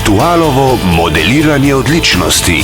Aktualovo modeliranje odličnosti.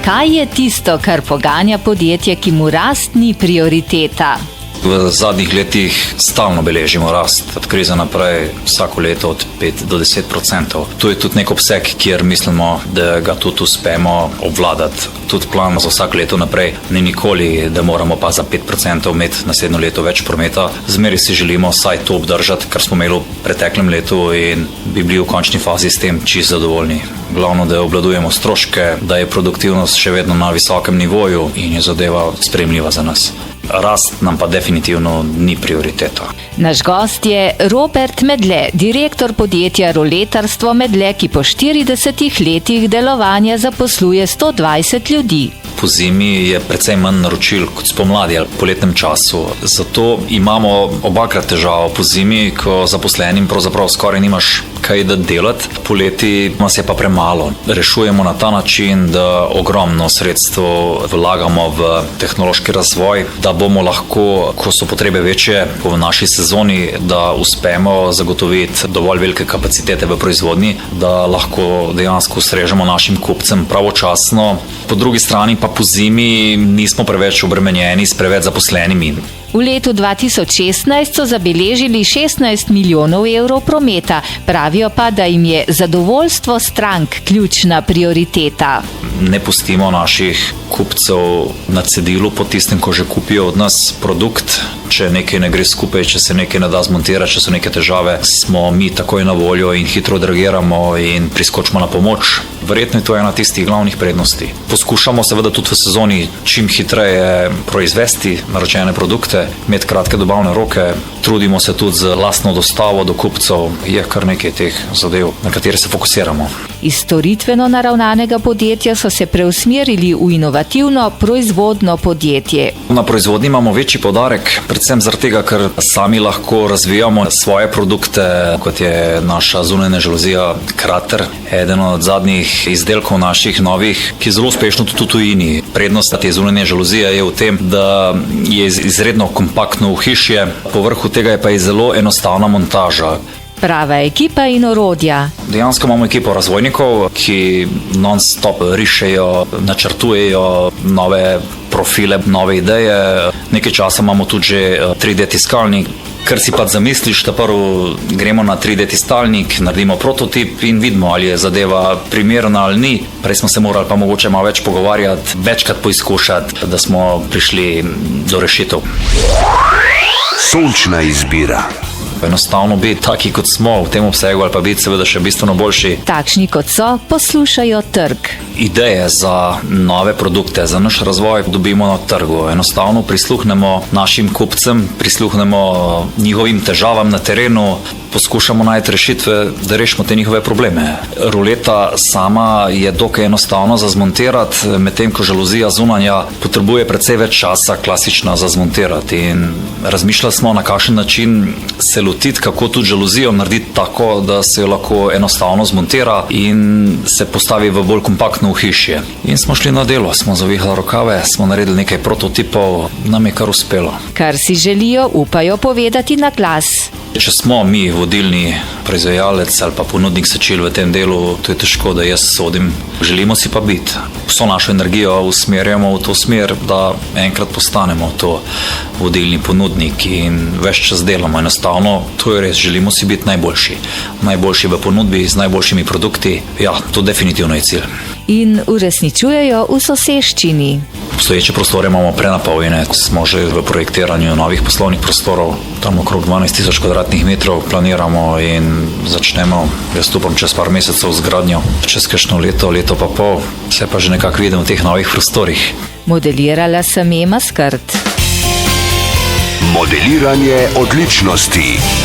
Kaj je tisto, kar poganja podjetje, ki mu rast ni prioriteta? V zadnjih letih stalno beležimo rast, od krize naprej vsako leto od 5 do 10%. To je tudi nek obseg, kjer mislimo, da ga tudi uspemo obvladati. Tudi plan za vsako leto naprej ni nikoli, da moramo pa za 5% imeti naslednjo leto več prometa. Zmeri si želimo vsaj to obdržati, kar smo imeli v preteklem letu in bi bili v končni fazi s tem čisto zadovoljni. Glavno, da obvladujemo stroške, da je produktivnost še vedno na visokem nivoju in je zadeva sprejemljiva za nas. Rast nam pa definitivno ni prioriteta. Naš gost je Robert Medle, direktor podjetja Roletarstvo Medle, ki po 40 letih delovanja zaposluje 120 ljudi. Po zimi je precej manj naročil kot spomladi ali poletnem času. Zato imamo obakrat težavo po zimi, ko zaposlenim pravzaprav skoraj nimaš kaj da delati. Poleti nas je pa premalo. Rešujemo na ta način, da ogromno sredstev vlagamo v tehnološki razvoj, da bomo lahko, ko so potrebe večje v naši sezoni, da uspemo zagotoviti dovolj velike kapacitete v proizvodnji, da lahko dejansko ustrežemo našim kupcem pravočasno. Po drugi strani pa po zimi nismo preveč obremenjeni s preveč zaposlenimi. V letu 2016 so zabeležili 16 milijonov evrov prometa, pravijo pa, da jim je zadovoljstvo strank ključna prioriteta. Ne pustimo naših kupcev na cedilu po tistem, ko že kupijo od nas produkt. Če nekaj ne gre skupaj, če se nekaj ne da zmontirati, če so neke težave, smo mi takoj na voljo in hitro odreagiramo in priskočimo na pomoč. Verjetno je to ena tistih glavnih prednosti. Poskušamo seveda tudi v sezoni čim hitreje proizvesti naročene produkte, imeti kratke dobavne roke, trudimo se tudi z lastno dostavo do kupcev, je kar nekaj teh zadev, na katere se fokusiramo. Iz storitveno naravnanega podjetja so se preusmerili v inovativno proizvodno podjetje. Na proizvodnji imamo večji poudarek, predvsem zaradi tega, ker sami lahko razvijamo svoje produkte, kot je naša zunanja žaluzija Krater, eden od zadnjih izdelkov naših novih, ki je zelo uspešno tudi v tujini. Prednost te zunanje žaluzije je v tem, da je izredno kompaktno ohišje, povrhu tega je pa je zelo enostavna montaža. Prava ekipa in orodja. Dejansko imamo ekipo razvojnikov, ki non-stop rišejo, načrtujejo nove profile, nove ideje. Nekaj časa imamo tudi že 3D tiskalnik. Kar si pa zamisliš, da prvo gremo na 3D tiskalnik, naredimo prototip in vidimo, ali je zadeva primerna ali ni. Prej smo se morali pa mogoče malo več pogovarjati, večkrat poizkušati, da smo prišli do rešitev. Sončna izbira. Enostavno biti taki, kot smo v tem obsegu, ali pa biti seveda še bistveno boljši. Takšni, kot so, poslušajo trg. Ideje za nove produkte, za naš razvoj dobimo na trgu. Enostavno prisluhnemo našim kupcem, prisluhnemo njihovim težavam na terenu, poskušamo najti rešitve, da rešimo te njihove probleme. Ruleta sama je dokaj enostavno za zmontirati, medtem ko žaluzija zunanja potrebuje precej več časa klasična za zmontirati. In razmišljali smo, na kakšen način se lotiti, kako tudi žaluzijo narediti tako, da se jo lahko enostavno zmontira in se postavi v bolj kompaktno ohišje. In smo šli na delo, smo zavihali rokave, smo naredili nekaj prototipov, nam je kar uspelo. Kar si želijo, upajo povedati na glas. Če smo mi vodilni proizvajalec ali pa ponudnik sečil v tem delu, to je težko, da jaz sodim. Želimo si pa biti. Vso našo energijo usmerjamo v to smer, da enkrat postanemo to vodilni ponudnik in več čas delamo. Enostavno, to je res, želimo si biti najboljši. Najboljši v ponudbi z najboljšimi produkti. Ja, to definitivno je cilj. In uresničujejo v soseščini. Obstoječe prostore imamo prenapolnjene, smo že v projektiranju novih poslovnih prostorov, tam okrog 12,000 kvadratnih metrov planiramo in začnemo, jaz upam, čez par mesecev z gradnjo, čez kakšno leto, leto pa pol, se pa že nekako vidim v teh novih prostorih. Modelirala sem Ema Skrt. Modeliranje odličnosti.